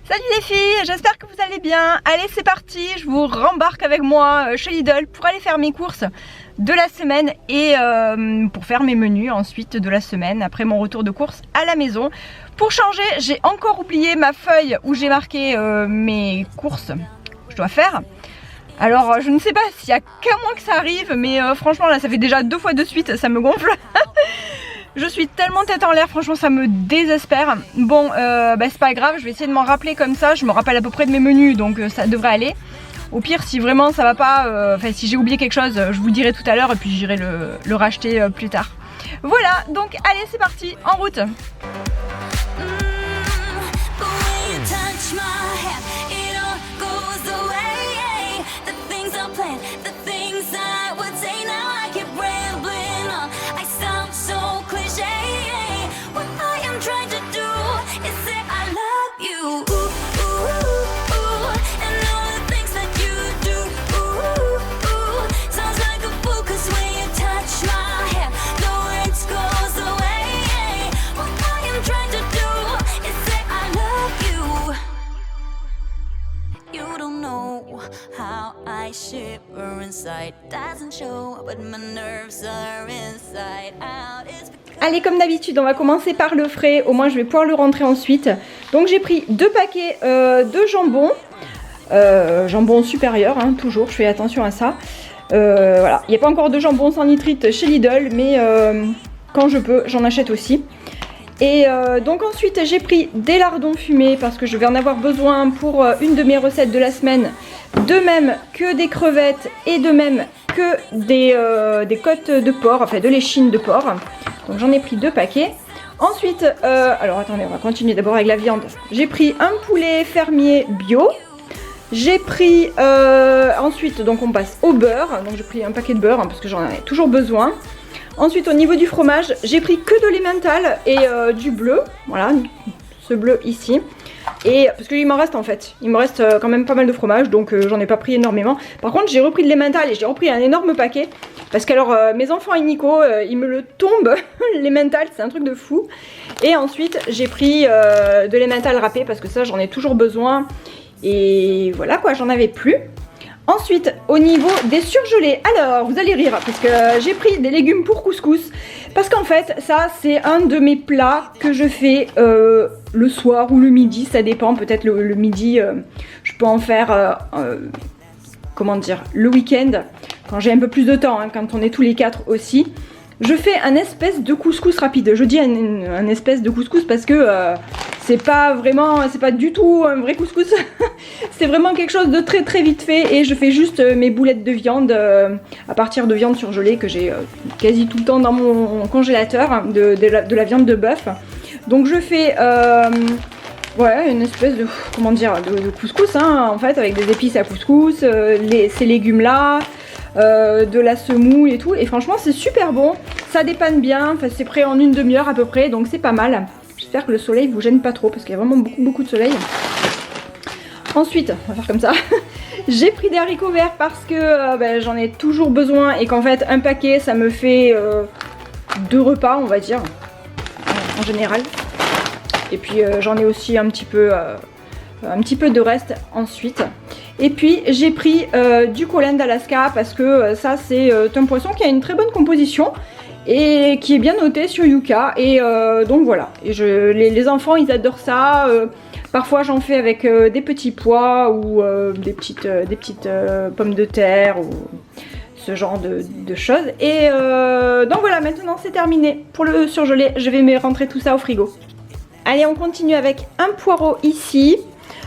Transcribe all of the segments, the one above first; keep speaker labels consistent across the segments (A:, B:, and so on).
A: Salut les filles, j'espère que vous allez bien. Allez, c'est parti, je vous rembarque avec moi chez Lidl pour aller faire mes courses de la semaine et pour faire mes menus ensuite de la semaine après mon retour de course à la maison. Pour changer, j'ai encore oublié ma feuille où j'ai marqué mes courses que je dois faire. Alors je ne sais pas s'il y a qu'à moi que ça arrive, mais franchement là ça fait déjà 2 fois de suite, ça me gonfle. Je suis tellement tête en l'air, franchement ça me désespère. Bon, c'est pas grave, je vais essayer de m'en rappeler comme ça. Je me rappelle à peu près de mes menus, donc ça devrait aller. Au pire, si vraiment ça va pas, si j'ai oublié quelque chose, je vous le dirai tout à l'heure et puis j'irai le racheter plus tard. Voilà, donc allez, c'est parti, en route. Allez, comme d'habitude, on va commencer par le frais, au moins je vais pouvoir le rentrer ensuite. Donc j'ai pris 2 paquets de jambon, jambon supérieur, hein, toujours, je fais attention à ça. Voilà, il n'y a pas encore de jambon sans nitrite chez Lidl, mais quand je peux, j'en achète aussi. Et donc ensuite j'ai pris des lardons fumés parce que je vais en avoir besoin pour une de mes recettes de la semaine. De même que des crevettes et de même que des côtes de porc, enfin de l'échine de porc. Donc j'en ai pris 2 paquets. Ensuite, alors attendez, on va continuer d'abord avec la viande. J'ai pris un poulet fermier bio. J'ai pris ensuite, donc on passe au beurre. Donc j'ai pris un paquet de beurre hein, parce que j'en ai toujours besoin. Ensuite au niveau du fromage, j'ai pris que de l'emmental et du bleu. Voilà, ce bleu ici. Et parce qu'il m'en reste en fait, il me reste quand même pas mal de fromage, donc j'en ai pas pris énormément. Par contre j'ai repris de l'emmental et j'ai repris un énorme paquet. Parce que alors mes enfants et Nico, ils me le tombent, l'emmental c'est un truc de fou. Et ensuite j'ai pris de l'emmental râpé parce que ça j'en ai toujours besoin. Et voilà quoi, j'en avais plus. Ensuite, au niveau des surgelés, alors vous allez rire parce que j'ai pris des légumes pour couscous. Parce qu'en fait, ça c'est un de mes plats que je fais le soir ou le midi, ça dépend. Peut-être le midi, je peux en faire, comment dire, le week-end. Quand j'ai un peu plus de temps, hein, quand on est tous les 4 aussi. Je fais un espèce de couscous rapide. Je dis un espèce de couscous parce que c'est pas vraiment, c'est pas du tout un vrai couscous. C'est vraiment quelque chose de très très vite fait et je fais juste mes boulettes de viande à partir de viande surgelée que j'ai quasi tout le temps dans mon congélateur, de la viande de bœuf. Donc je fais ouais, une espèce de, comment dire, de couscous hein, en fait, avec des épices à couscous, ces légumes là. De la semoule et tout, et franchement c'est super bon, ça dépanne bien, enfin, c'est prêt en une demi-heure à peu près, donc c'est pas mal. J'espère que le soleil vous gêne pas trop parce qu'il y a vraiment beaucoup de soleil. Ensuite, on va faire comme ça. J'ai pris des haricots verts parce que j'en ai toujours besoin et qu'en fait un paquet ça me fait 2 repas on va dire en général. Et puis j'en ai aussi un petit peu de reste ensuite. Et puis j'ai pris du Coland d'Alaska parce que ça c'est un poisson qui a une très bonne composition et qui est bien noté sur Yuka. Et donc voilà, et les enfants ils adorent ça. Parfois j'en fais avec des petits pois ou des petites pommes de terre ou ce genre de choses. Et donc voilà, maintenant c'est terminé pour le surgelé. Je vais me rentrer tout ça au frigo. Allez, on continue avec un poireau ici.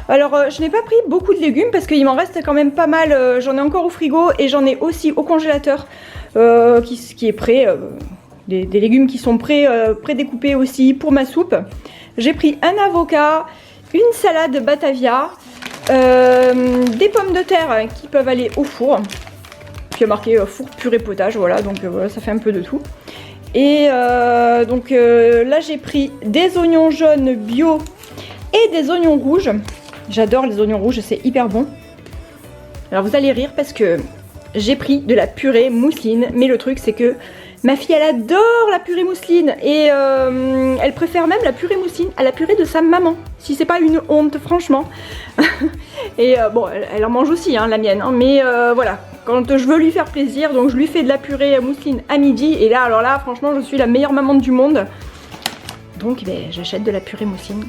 A: Alors je n'ai pas pris beaucoup de légumes parce qu'il m'en reste quand même pas mal, j'en ai encore au frigo et j'en ai aussi au congélateur qui est prêt, des légumes qui sont pré-découpés aussi pour ma soupe. J'ai pris un avocat, une salade Batavia, des pommes de terre qui peuvent aller au four, puis il y a marqué four purée potage, voilà, donc voilà, ça fait un peu de tout. Et donc là j'ai pris des oignons jaunes bio et des oignons rouges. J'adore les oignons rouges, c'est hyper bon. Alors vous allez rire parce que j'ai pris de la purée mousseline, mais le truc c'est que Ma fille elle adore la purée mousseline et elle préfère même la purée mousseline à la purée de sa maman. Si c'est pas une honte franchement. Et bon elle en mange aussi hein, la mienne hein, mais voilà. Quand je veux lui faire plaisir donc je lui fais de la purée mousseline à midi et là alors là franchement je suis la meilleure maman du monde. Donc ben, j'achète de la purée mousseline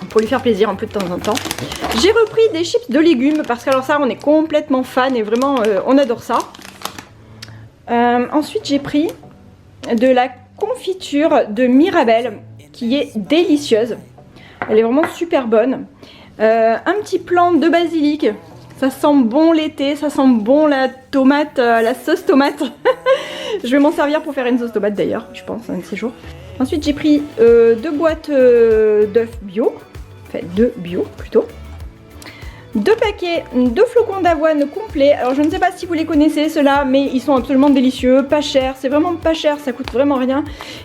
A: pour lui faire plaisir un peu de temps en temps. J'ai repris des chips de légumes parce que alors ça on est complètement fan et vraiment on adore ça. Ensuite j'ai pris de la confiture de Mirabelle qui est délicieuse. Elle est vraiment super bonne. Un petit plant de basilic. Ça sent bon l'été, ça sent bon la tomate, la sauce tomate. Je vais m'en servir pour faire une sauce tomate d'ailleurs, je pense, un de ces jours. Ensuite j'ai pris 2 boîtes d'œufs bio. Enfin 2 bio plutôt. 2 paquets de flocons d'avoine complets. Alors je ne sais pas si vous les connaissez ceux-là, mais ils sont absolument délicieux, pas chers, c'est vraiment pas cher, ça coûte vraiment rien.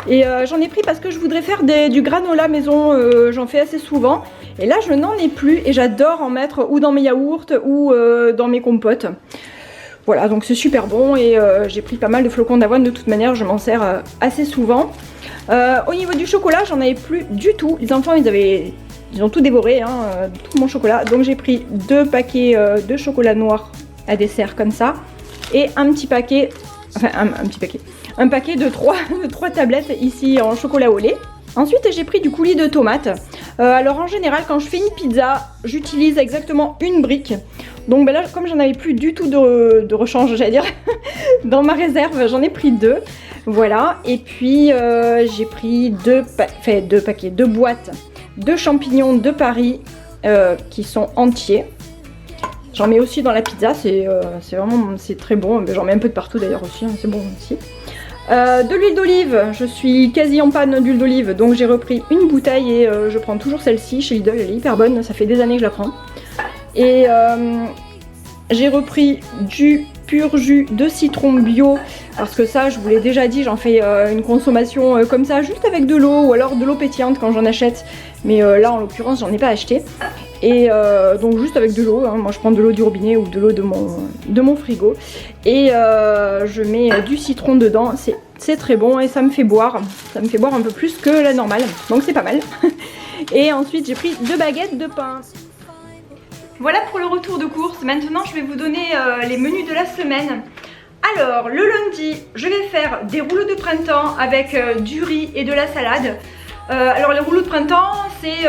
A: Et j'en ai pris parce que je voudrais faire du granola maison, j'en fais assez souvent. Et là je n'en ai plus et j'adore en mettre ou dans mes yaourts ou dans mes compotes. Voilà donc c'est super bon et j'ai pris pas mal de flocons d'avoine, de toute manière je m'en sers assez souvent. Au niveau du chocolat j'en avais plus du tout, les enfants ils ont tout dévoré, hein, tout mon chocolat. Donc j'ai pris 2 paquets de chocolat noir à dessert comme ça. Et un petit paquet, enfin un paquet de 3 tablettes ici en chocolat au lait. Ensuite j'ai pris du coulis de tomates. Alors en général quand je fais une pizza, j'utilise exactement une brique. Donc ben là comme j'en avais plus du tout de rechange j'allais dire, dans ma réserve j'en ai pris 2. Voilà, et puis j'ai pris 2 boîtes de champignons de Paris qui sont entiers. J'en mets aussi dans la pizza, c'est vraiment très bon. J'en mets un peu de partout d'ailleurs aussi, hein, c'est bon aussi. De l'huile d'olive, je suis quasi en panne d'huile d'olive, donc j'ai repris une bouteille et je prends toujours celle-ci chez Lidl, elle est hyper bonne, ça fait des années que je la prends. Et j'ai repris du pur jus de citron bio parce que ça je vous l'ai déjà dit, j'en fais une consommation comme ça juste avec de l'eau ou alors de l'eau pétillante quand j'en achète, mais là en l'occurrence j'en ai pas acheté et donc juste avec de l'eau, hein. Moi je prends de l'eau du robinet ou de l'eau de mon frigo et je mets du citron dedans, c'est très bon et ça me fait boire un peu plus que la normale, donc c'est pas mal. Et ensuite j'ai pris 2 baguettes de pain. Voilà pour le retour de course. Maintenant je vais vous donner les menus de la semaine. Alors le lundi je vais faire des rouleaux de printemps avec du riz et de la salade. Alors les rouleaux de printemps c'est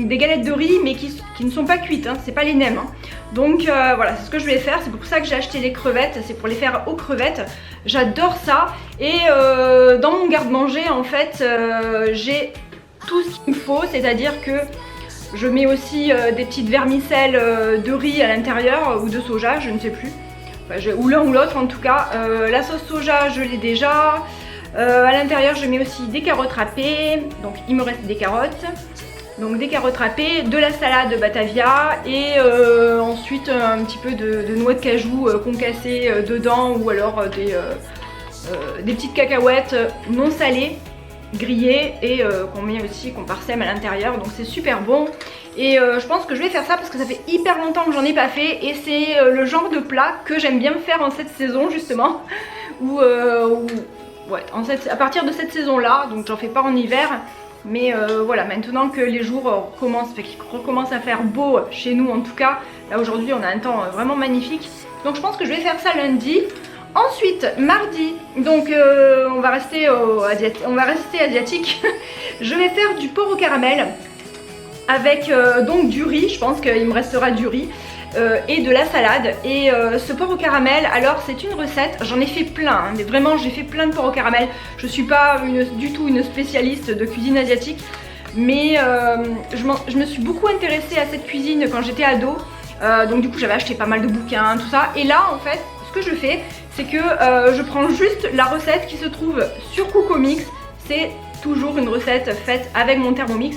A: des galettes de riz mais qui ne sont pas cuites, hein, c'est pas les nems. Hein. Donc voilà c'est ce que je vais faire, c'est pour ça que j'ai acheté les crevettes, c'est pour les faire aux crevettes. J'adore ça et dans mon garde-manger en fait j'ai tout ce qu'il me faut, c'est-à-dire que je mets aussi des petites vermicelles de riz à l'intérieur ou de soja, je ne sais plus. Enfin, ou l'un ou l'autre en tout cas. La sauce soja, je l'ai déjà. À l'intérieur, je mets aussi des carottes râpées. Donc il me reste des carottes. Donc des carottes râpées, de la salade Batavia et ensuite un petit peu de noix de cajou concassées dedans ou alors des petites cacahuètes non salées. Grillé et qu'on parsème à l'intérieur, donc c'est super bon et je pense que je vais faire ça parce que ça fait hyper longtemps que j'en ai pas fait et c'est le genre de plat que j'aime bien faire en cette saison justement à partir de cette saison là, donc j'en fais pas en hiver mais voilà, maintenant que les jours recommencent à faire beau chez nous en tout cas, là aujourd'hui on a un temps vraiment magnifique, donc je pense que je vais faire ça lundi. Ensuite, mardi, donc on va rester asiatique. Je vais faire du porc au caramel avec donc du riz, je pense qu'il me restera du riz et de la salade. Et ce porc au caramel, alors c'est une recette, j'en ai fait plein, hein, mais vraiment j'ai fait plein de porc au caramel. Je suis pas du tout une spécialiste de cuisine asiatique, mais je me suis beaucoup intéressée à cette cuisine quand j'étais ado. Donc du coup j'avais acheté pas mal de bouquins, tout ça. Et là en fait, ce que je fais, c'est que je prends juste la recette qui se trouve sur Cookomix. C'est toujours une recette faite avec mon Thermomix.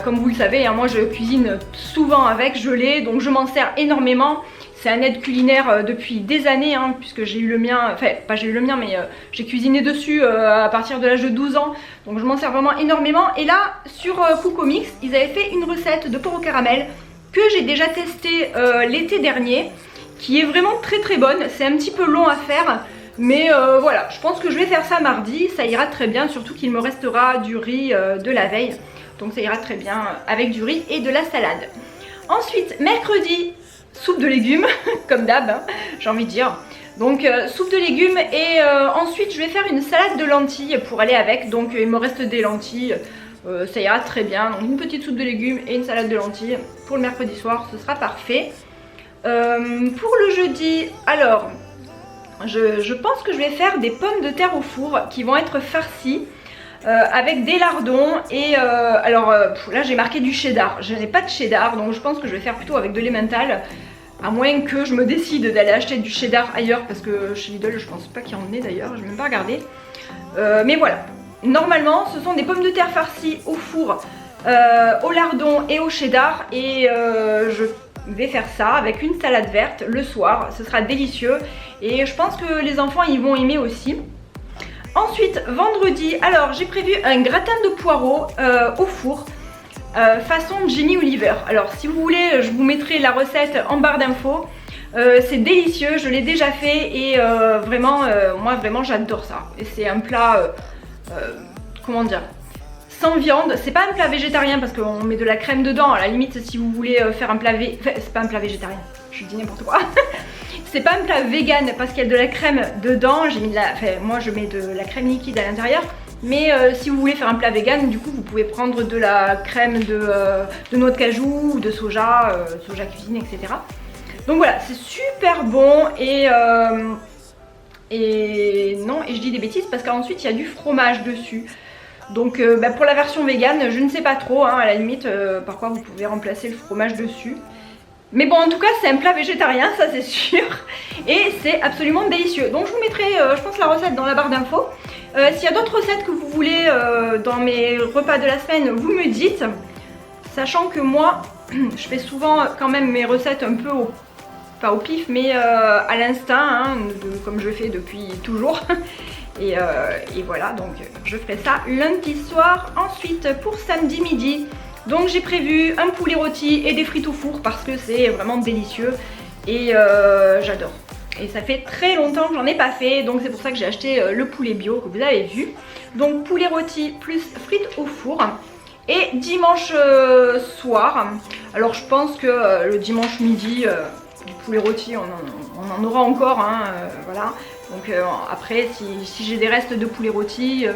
A: Comme vous le savez, hein, moi je cuisine souvent avec, je l'ai, donc je m'en sers énormément. C'est un aide culinaire depuis des années, hein, puisque j'ai eu le mien, enfin pas j'ai eu le mien, mais j'ai cuisiné dessus à partir de l'âge de 12 ans. Donc je m'en sers vraiment énormément. Et là, sur Cookomix, ils avaient fait une recette de porc au caramel que j'ai déjà testé l'été dernier, qui est vraiment très très bonne. C'est un petit peu long à faire, Mais voilà, je pense que je vais faire ça mardi, ça ira très bien, surtout qu'il me restera du riz de la veille. Donc ça ira très bien avec du riz et de la salade. Ensuite, mercredi, soupe de légumes, comme d'hab, hein, j'ai envie de dire. Donc soupe de légumes et ensuite je vais faire une salade de lentilles pour aller avec. Donc il me reste des lentilles, ça ira très bien. Donc une petite soupe de légumes et une salade de lentilles pour le mercredi soir, ce sera parfait. Pour le jeudi, alors je pense que je vais faire des pommes de terre au four qui vont être farcies avec des lardons et là j'ai marqué du cheddar. Je n'ai pas de cheddar donc je pense que je vais faire plutôt avec de l'emmental. À moins que je me décide d'aller acheter du cheddar ailleurs parce que chez Lidl je pense pas qu'il y en ait d'ailleurs, je vais même pas regarder. Mais voilà, normalement ce sont des pommes de terre farcies au four, au lardon et au cheddar et je vais faire ça avec une salade verte le soir, ce sera délicieux et je pense que les enfants ils vont aimer aussi. Ensuite vendredi, alors j'ai prévu un gratin de poireaux au four façon Jamie Oliver. Alors si vous voulez je vous mettrai la recette en barre d'infos. C'est délicieux, je l'ai déjà fait et vraiment moi vraiment j'adore ça. Et c'est un plat comment dire, sans viande. C'est pas un plat végétarien parce qu'on met de la crème dedans. À la limite si vous voulez faire un plat c'est pas un plat végétarien, je dis n'importe quoi. C'est pas un plat vegan parce qu'il y a de la crème dedans. J'ai mis de la, moi je mets de la crème liquide à l'intérieur. Mais si vous voulez faire un plat vegan, du coup vous pouvez prendre de la crème de noix de cajou ou de soja, soja cuisine, etc. Donc voilà, c'est super bon et je dis des bêtises parce qu'ensuite il y a du fromage dessus. Donc pour la version vegan, je ne sais pas trop, hein, à la limite, par quoi vous pouvez remplacer le fromage dessus. Mais bon, en tout cas, c'est un plat végétarien, ça c'est sûr. Et c'est absolument délicieux. Donc je vous mettrai, je pense, la recette dans la barre d'infos. S'il y a d'autres recettes que vous voulez dans mes repas de la semaine, vous me dites. Sachant que moi, je fais souvent quand même mes recettes un peu pas au pif, mais à l'instinct, hein, comme je fais depuis toujours. Et voilà, donc je ferai ça lundi soir. Ensuite, pour samedi midi, donc j'ai prévu un poulet rôti et des frites au four parce que c'est vraiment délicieux et j'adore. Et ça fait très longtemps que j'en ai pas fait, donc c'est pour ça que j'ai acheté le poulet bio que vous avez vu. Donc poulet rôti plus frites au four. Et dimanche soir, alors je pense que le dimanche midi, du poulet rôti on en aura encore, hein, voilà. Donc après si j'ai des restes de poulet rôti,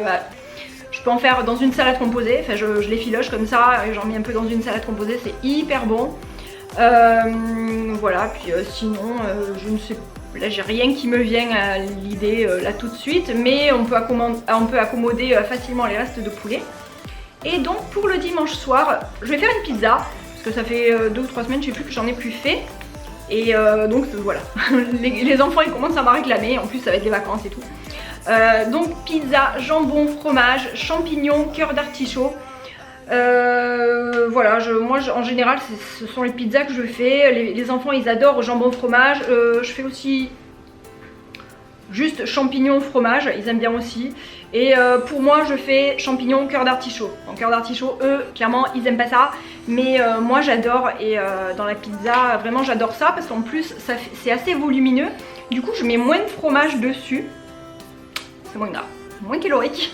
A: je peux en faire dans une salade composée, enfin je les filoche comme ça, et j'en mets un peu dans une salade composée, c'est hyper bon. Voilà, puis sinon je ne sais pas, là j'ai rien qui me vient à l'idée là tout de suite, mais on peut accommoder facilement les restes de poulet. Et donc pour le dimanche soir, je vais faire une pizza, parce que ça fait 2 ou 3 semaines, je sais plus, que j'en ai plus fait. Et donc voilà, les enfants ils commencent à m'en réclamer, en plus ça va être les vacances et tout. Donc pizza, jambon, fromage, champignons, cœur d'artichaut. Voilà, moi en général ce sont les pizzas que je fais. Les enfants ils adorent jambon, fromage. Je fais aussi juste champignons, fromage, ils aiment bien aussi. Et pour moi je fais champignons, cœur d'artichaut. Donc cœur d'artichaut, eux clairement ils aiment pas ça. Mais moi j'adore, et dans la pizza vraiment j'adore ça parce qu'en plus c'est assez volumineux. Du coup je mets moins de fromage dessus. C'est moins gras, moins calorique.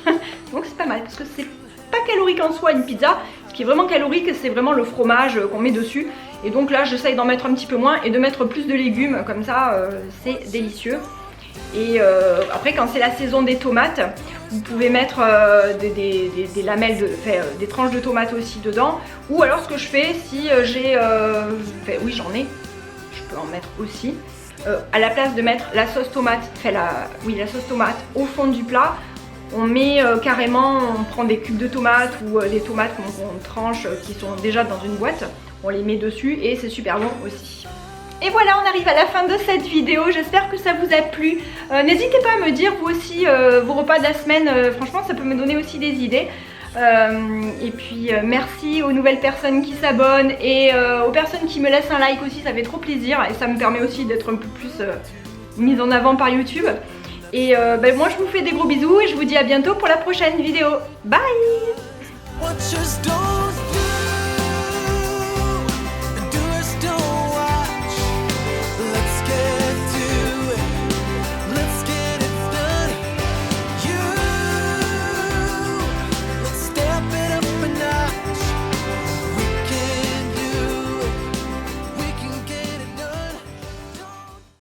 A: Donc c'est pas mal parce que c'est pas calorique en soi une pizza. Ce qui est vraiment calorique c'est vraiment le fromage qu'on met dessus. Et donc là j'essaye d'en mettre un petit peu moins et de mettre plus de légumes, comme ça c'est délicieux. Et après quand c'est la saison des tomates, vous pouvez mettre des lamelles, des tranches de tomates aussi dedans. Ou alors ce que je fais, si j'ai, oui j'en ai, je peux en mettre aussi. À la place de mettre la sauce tomate, la sauce tomate au fond du plat, on met carrément, on prend des cubes de tomates ou des tomates qu'on tranche qui sont déjà dans une boîte, on les met dessus et c'est super bon aussi. Et voilà, on arrive à la fin de cette vidéo, j'espère que ça vous a plu. N'hésitez pas à me dire vous aussi vos repas de la semaine, franchement ça peut me donner aussi des idées. Et puis merci aux nouvelles personnes qui s'abonnent et aux personnes qui me laissent un like aussi, ça fait trop plaisir et ça me permet aussi d'être un peu plus mise en avant par YouTube. Et moi je vous fais des gros bisous et je vous dis à bientôt pour la prochaine vidéo. Bye!